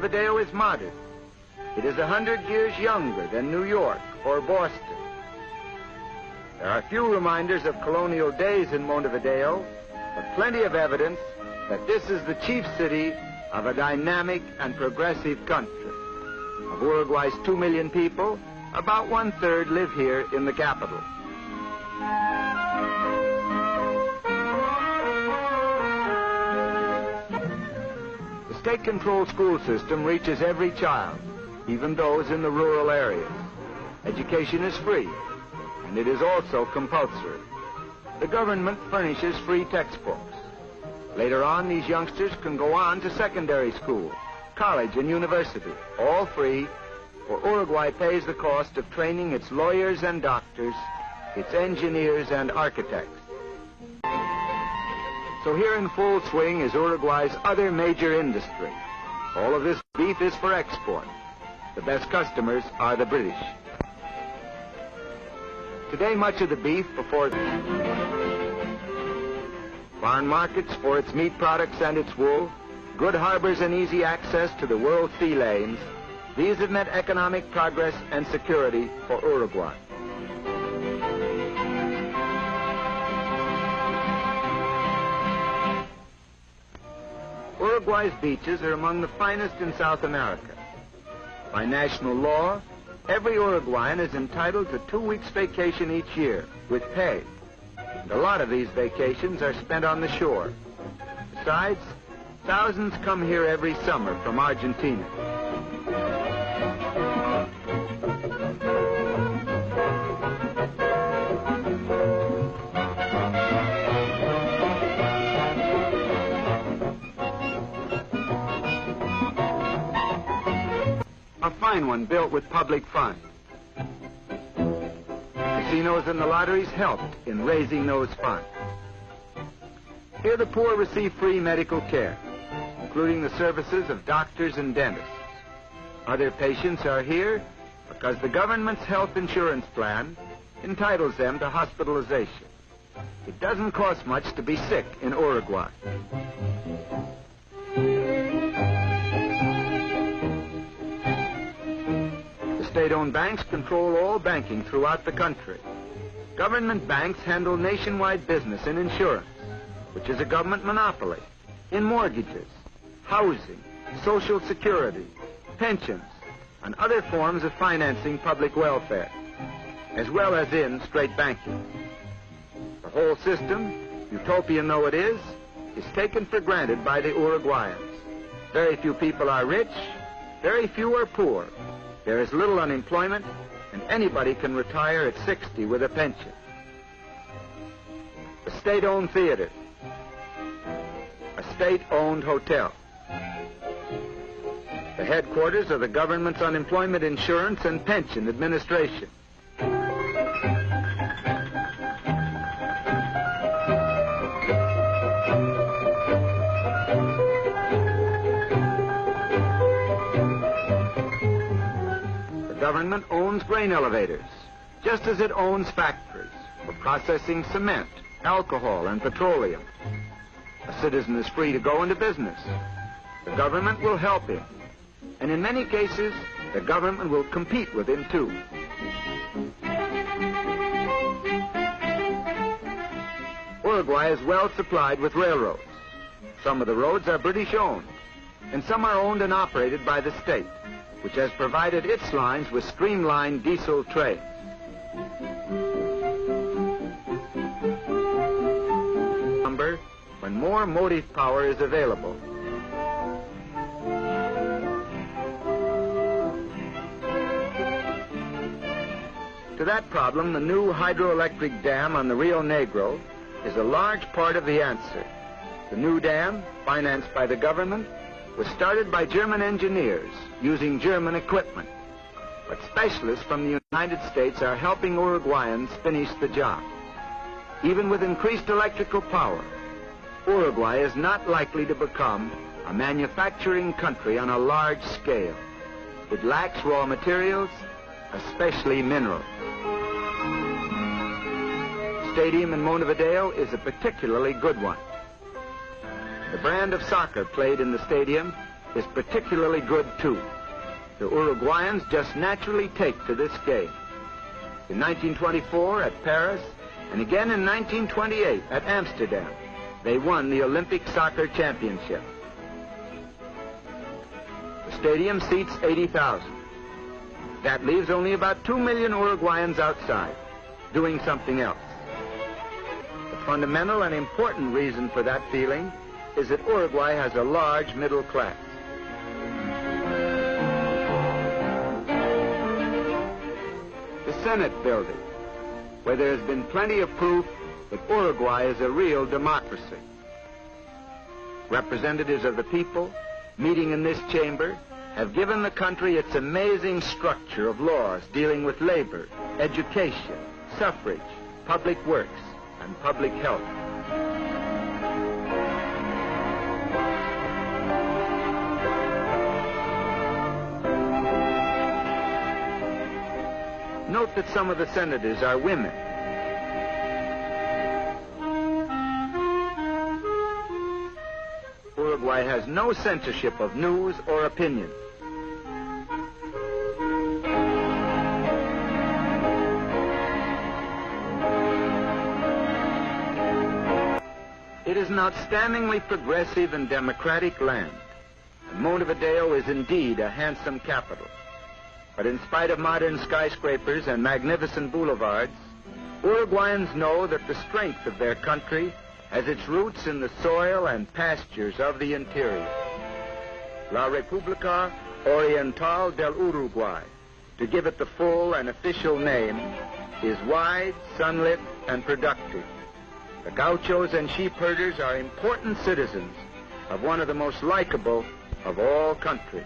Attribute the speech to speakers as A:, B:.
A: Montevideo is modern. It is 100 years younger than New York or Boston. There are few reminders of colonial days in Montevideo, but plenty of evidence that this is the chief city of a dynamic and progressive country. Of Uruguay's 2 million people, about 1/3 live here in the capital. The state-controlled school system reaches every child, even those in the rural areas. Education is free, and it is also compulsory. The government furnishes free textbooks. Later on, these youngsters can go on to secondary school, college, and university, all free, for Uruguay pays the cost of training its lawyers and doctors, its engineers and architects. So here in full swing is Uruguay's other major industry. All of this beef is for export. The best customers are the British. Today, much of the beef before foreign markets for its meat products and its wool, good harbors and easy access to the world sea lanes, these have meant economic progress and security for Uruguay. Uruguay's beaches are among the finest in South America. By national law, every Uruguayan is entitled to 2 weeks vacation each year with pay. And a lot of these vacations are spent on the shore. Besides, thousands come here every summer from Argentina. A fine one built with public funds. Casinos and the lotteries helped in raising those funds. Here the poor receive free medical care, including the services of doctors and dentists. Other patients are here because the government's health insurance plan entitles them to hospitalization. It doesn't cost much to be sick in Uruguay. State-owned banks control all banking throughout the country. Government banks handle nationwide business in insurance, which is a government monopoly, in mortgages, housing, social security, pensions, and other forms of financing public welfare, as well as in straight banking. The whole system, utopian though it is taken for granted by the Uruguayans. Very few people are rich, very few are poor. There is little unemployment, and anybody can retire at 60 with a pension. A state-owned theater, a state-owned hotel, the headquarters of the government's unemployment insurance and pension administration. The government owns grain elevators, just as it owns factories for processing cement, alcohol, and petroleum. A citizen is free to go into business. The government will help him. And in many cases, the government will compete with him, too. Uruguay is well supplied with railroads. Some of the roads are British-owned, and some are owned and operated by the state, which has provided its lines with streamlined diesel trains. When more motive power is available. To that problem, the new hydroelectric dam on the Rio Negro is a large part of the answer. The new dam, financed by the government, was started by German engineers using German equipment. But specialists from the United States are helping Uruguayans finish the job. Even with increased electrical power, Uruguay is not likely to become a manufacturing country on a large scale. It lacks raw materials, especially minerals. The stadium in Montevideo is a particularly good one. The brand of soccer played in the stadium is particularly good too. The Uruguayans just naturally take to this game. In 1924 at Paris, and again in 1928 at Amsterdam, they won the Olympic Soccer Championship. The stadium seats 80,000. That leaves only about 2 million Uruguayans outside, doing something else. The fundamental and important reason for that feeling is that Uruguay has a large middle class. The Senate building, where there has been plenty of proof that Uruguay is a real democracy. Representatives of the people meeting in this chamber have given the country its amazing structure of laws dealing with labor, education, suffrage, public works, and public health. Note that some of the senators are women. Uruguay has no censorship of news or opinion. It is an outstandingly progressive and democratic land, and Montevideo is indeed a handsome capital. But in spite of modern skyscrapers and magnificent boulevards, Uruguayans know that the strength of their country has its roots in the soil and pastures of the interior. La República Oriental del Uruguay, to give it the full and official name, is wide, sunlit, and productive. The gauchos and sheep herders are important citizens of one of the most likable of all countries.